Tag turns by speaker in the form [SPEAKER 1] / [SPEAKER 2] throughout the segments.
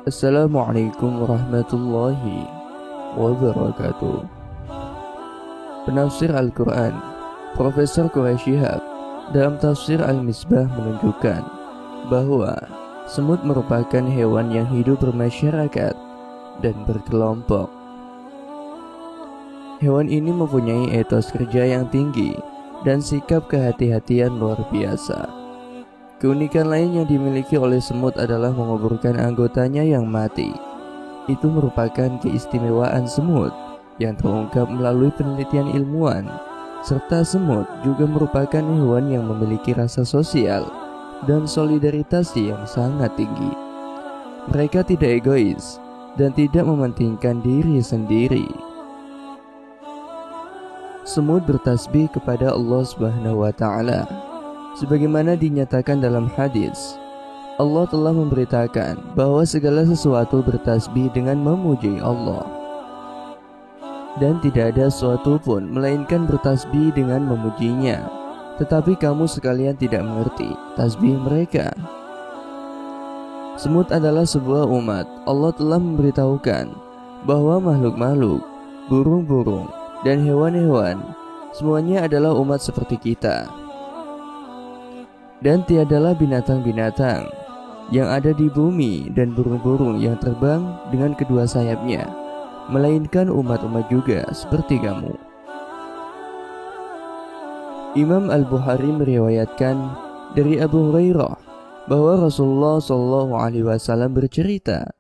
[SPEAKER 1] Assalamualaikum warahmatullahi wabarakatuh. Penafsir Al-Quran Profesor Quraish Shihab dalam tafsir Al-Misbah menunjukkan bahwa semut merupakan hewan yang hidup bermasyarakat dan berkelompok. Hewan ini mempunyai etos kerja yang tinggi dan sikap kehati-hatian luar biasa. Keunikan lain yang dimiliki oleh semut adalah menguburkan anggotanya yang mati. Itu merupakan keistimewaan semut yang terungkap melalui penelitian ilmuwan, serta semut juga merupakan hewan yang memiliki rasa sosial dan solidaritas yang sangat tinggi. Mereka tidak egois dan tidak mementingkan diri sendiri. Semut bertasbih kepada Allah Subhanahu wa Ta'ala. Sebagaimana dinyatakan dalam hadis, Allah telah memberitakan bahwa segala sesuatu bertasbih dengan memuji Allah, dan tidak ada sesuatu pun melainkan bertasbih dengan memujinya. Tetapi kamu sekalian tidak mengerti tasbih mereka. Semut adalah sebuah umat. Allah telah memberitahukan bahwa makhluk-makhluk, burung-burung, dan hewan-hewan semuanya adalah umat seperti kita. Dan tiadalah binatang-binatang yang ada di bumi dan burung-burung yang terbang dengan kedua sayapnya, melainkan umat-umat juga seperti kamu. Imam Al-Bukhari meriwayatkan dari Abu Hurairah bahwa Rasulullah SAW bercerita,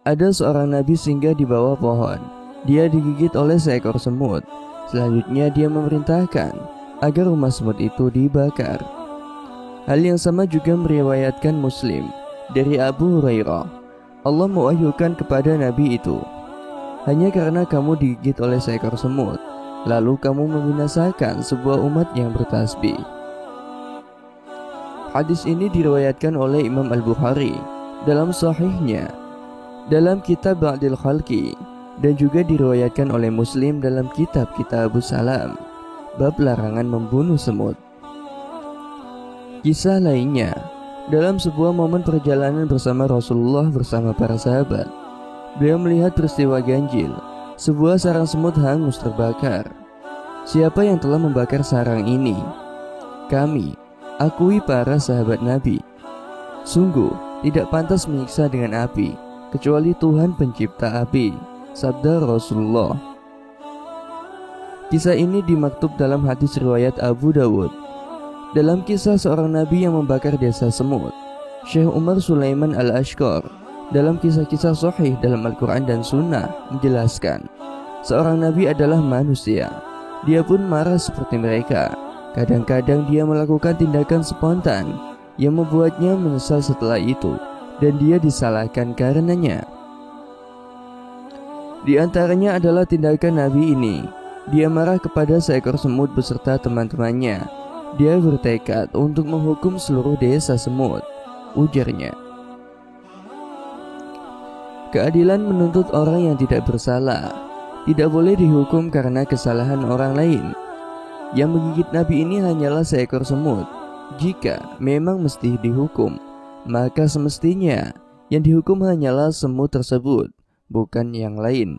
[SPEAKER 1] ada seorang nabi singgah di bawah pohon. Dia digigit oleh seekor semut. Selanjutnya dia memerintahkan agar rumah semut itu dibakar. Hal yang sama juga meriwayatkan Muslim dari Abu Hurairah. Allah mewahyukan kepada Nabi itu, hanya karena kamu digigit oleh seekor semut, lalu kamu membinasakan sebuah umat yang bertasbih. Hadis ini diriwayatkan oleh Imam Al-Bukhari dalam sahihnya, dalam kitab Ba'dil Khalqi, dan juga diriwayatkan oleh Muslim dalam kitab Kitabus Salam, bab larangan membunuh semut. Kisah lainnya, dalam sebuah momen perjalanan bersama Rasulullah bersama para sahabat, beliau melihat peristiwa ganjil. Sebuah sarang semut hangus terbakar. Siapa yang telah membakar sarang ini? Kami, akui para sahabat Nabi. Sungguh tidak pantas menyiksa dengan api kecuali Tuhan pencipta api, sabda Rasulullah. Kisah ini dimaktub dalam hadis riwayat Abu Dawud. Dalam kisah seorang nabi yang membakar desa semut, Syekh Umar Sulaiman Al-Ashqar dalam kisah-kisah sahih dalam Al-Quran dan Sunnah menjelaskan, seorang nabi adalah manusia. Dia pun marah seperti mereka. Kadang-kadang dia melakukan tindakan spontan yang membuatnya menyesal setelah itu, dan dia disalahkan karenanya. Di antaranya adalah tindakan nabi ini. Dia marah kepada seekor semut beserta teman-temannya. Dia bertekad untuk menghukum seluruh desa semut, ujarnya. Keadilan menuntut orang yang tidak bersalah tidak boleh dihukum karena kesalahan orang lain. Yang menggigit Nabi ini hanyalah seekor semut. Jika memang mesti dihukum, maka semestinya yang dihukum hanyalah semut tersebut, bukan yang lain.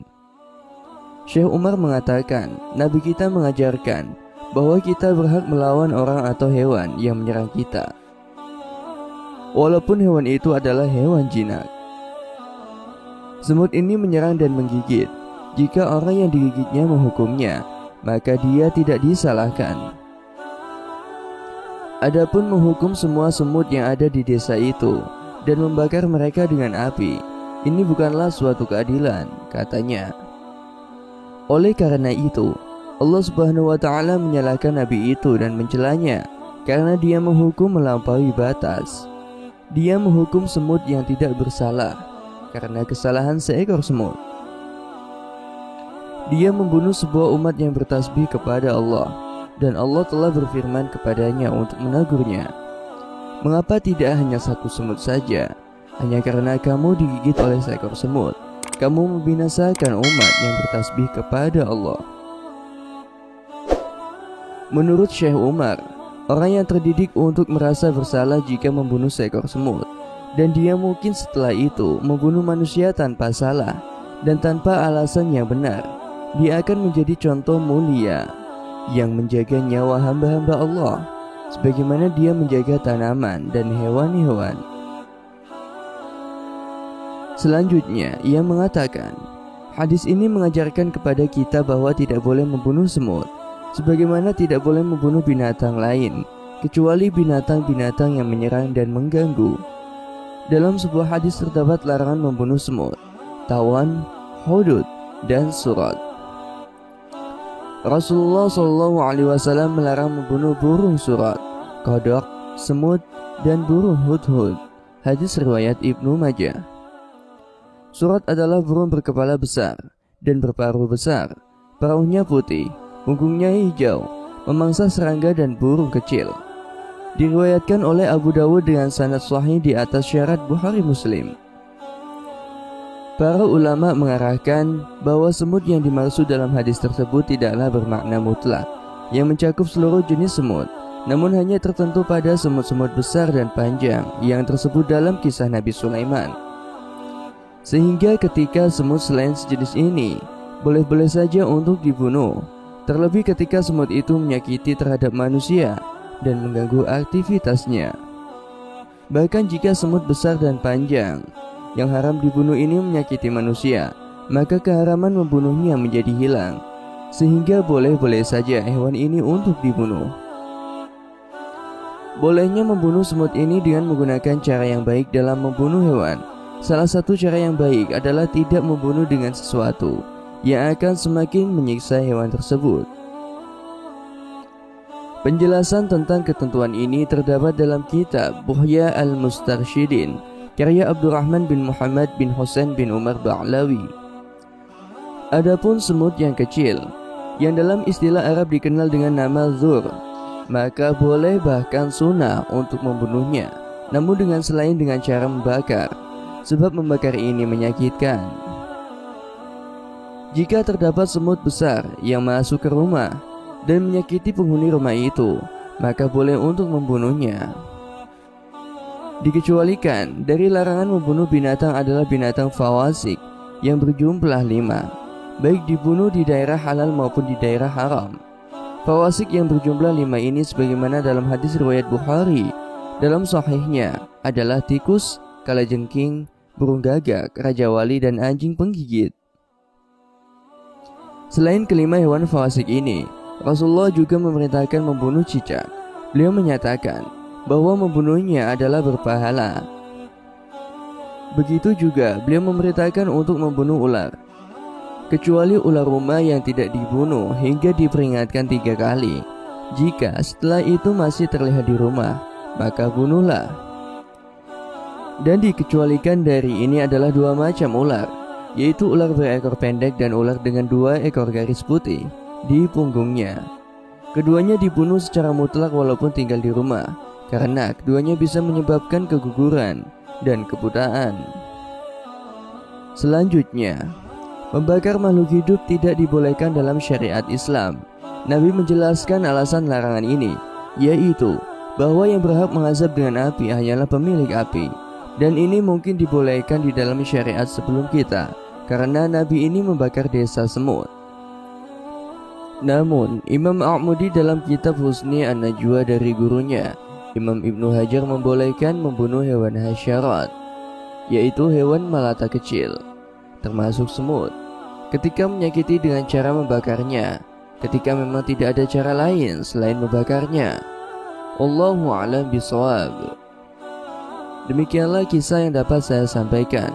[SPEAKER 1] Syekh Umar mengatakan, Nabi kita mengajarkan bahwa kita berhak melawan orang atau hewan yang menyerang kita, walaupun hewan itu adalah hewan jinak. Semut ini menyerang dan menggigit. Jika orang yang digigitnya menghukumnya, maka dia tidak disalahkan. Adapun menghukum semua semut yang ada di desa itu dan membakar mereka dengan api, ini bukanlah suatu keadilan, katanya. Oleh karena itu, Allah Subhanahu wa Ta'ala menyalahkan Nabi itu dan mencelanya karena dia menghukum melampaui batas. Dia menghukum semut yang tidak bersalah karena kesalahan seekor semut. Dia membunuh sebuah umat yang bertasbih kepada Allah, dan Allah telah berfirman kepadanya untuk menegurnya. Mengapa tidak hanya satu semut saja? Hanya karena kamu digigit oleh seekor semut, kamu membinasakan umat yang bertasbih kepada Allah. Menurut Syekh Umar, orang yang terdidik untuk merasa bersalah jika membunuh seekor semut dan dia mungkin setelah itu membunuh manusia tanpa salah dan tanpa alasan yang benar, dia akan menjadi contoh mulia yang menjaga nyawa hamba-hamba Allah, sebagaimana dia menjaga tanaman dan hewan-hewan. Selanjutnya, ia mengatakan, hadis ini mengajarkan kepada kita bahwa tidak boleh membunuh semut, sebagaimana tidak boleh membunuh binatang lain, kecuali binatang-binatang yang menyerang dan mengganggu. Dalam sebuah hadis terdapat larangan membunuh semut, tawon, hudud, dan surat. Rasulullah SAW melarang membunuh burung surat, kodok, semut, dan burung hudhud. Hadis riwayat Ibnu Majah. Surat adalah burung berkepala besar dan berparuh besar, perahunya putih, punggungnya hijau, memangsa serangga dan burung kecil. Diriwayatkan oleh Abu Dawud dengan sanad sahih di atas syarat Bukhari Muslim. Para ulama mengarahkan bahwa semut yang dimaksud dalam hadis tersebut tidaklah bermakna mutlak yang mencakup seluruh jenis semut, namun hanya tertentu pada semut-semut besar dan panjang yang tersebut dalam kisah Nabi Sulaiman. Sehingga ketika semut selain sejenis ini boleh-boleh saja untuk dibunuh, terlebih ketika semut itu menyakiti terhadap manusia dan mengganggu aktivitasnya. Bahkan jika semut besar dan panjang yang haram dibunuh ini menyakiti manusia, maka keharaman membunuhnya menjadi hilang, sehingga boleh-boleh saja hewan ini untuk dibunuh. Bolehnya membunuh semut ini dengan menggunakan cara yang baik dalam membunuh hewan. Salah satu cara yang baik adalah tidak membunuh dengan sesuatu yang akan semakin menyiksa hewan tersebut. Penjelasan tentang ketentuan ini terdapat dalam kitab Buhya al-Mustarsyidin karya Abdurrahman bin Muhammad bin Husain bin Umar Ba'lawi. Adapun semut yang kecil, yang dalam istilah Arab dikenal dengan nama zur, maka boleh bahkan sunnah untuk membunuhnya, namun selain dengan cara membakar, sebab membakar ini menyakitkan. Jika terdapat semut besar yang masuk ke rumah dan menyakiti penghuni rumah itu, maka boleh untuk membunuhnya. Dikecualikan dari larangan membunuh binatang adalah binatang fawasik yang berjumlah 5, baik dibunuh di daerah halal maupun di daerah haram. Fawasik yang berjumlah 5 ini sebagaimana dalam hadis riwayat Bukhari dalam sahihnya adalah tikus, kalajengking, burung gagak, raja wali, dan anjing penggigit. Selain kelima hewan fawasik ini, Rasulullah juga memerintahkan membunuh cicak. Beliau menyatakan bahwa membunuhnya adalah berpahala. Begitu juga beliau memerintahkan untuk membunuh ular, kecuali ular rumah yang tidak dibunuh hingga diperingatkan 3 kali. Jika setelah itu masih terlihat di rumah, maka bunuhlah. Dan dikecualikan dari ini adalah 2 macam ular, yaitu ular berekor pendek dan ular dengan 2 ekor garis putih di punggungnya. Keduanya dibunuh secara mutlak walaupun tinggal di rumah, karena keduanya bisa menyebabkan keguguran dan kebutaan. Selanjutnya, membakar makhluk hidup tidak dibolehkan dalam syariat Islam. Nabi menjelaskan alasan larangan ini, yaitu bahwa yang berhak mengazab dengan api hanyalah pemilik api, dan ini mungkin dibolehkan di dalam syariat sebelum kita, karena Nabi ini membakar desa semut. Namun, Imam A'mudi dalam kitab Husni An-Najwa dari gurunya, Imam Ibnu Hajar, membolehkan membunuh hewan hasyarat, yaitu hewan melata kecil, termasuk semut, ketika menyakiti dengan cara membakarnya, ketika memang tidak ada cara lain selain membakarnya. Wallahu a'lam bishawab. Demikianlah kisah yang dapat saya sampaikan.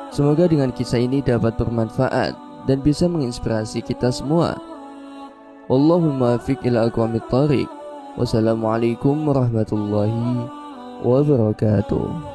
[SPEAKER 1] Semoga dengan kisah ini dapat bermanfaat dan bisa menginspirasi kita semua. Wallahul muwaffiq ila aqwamit thariq. Wassalamualaikum warahmatullahi wabarakatuh.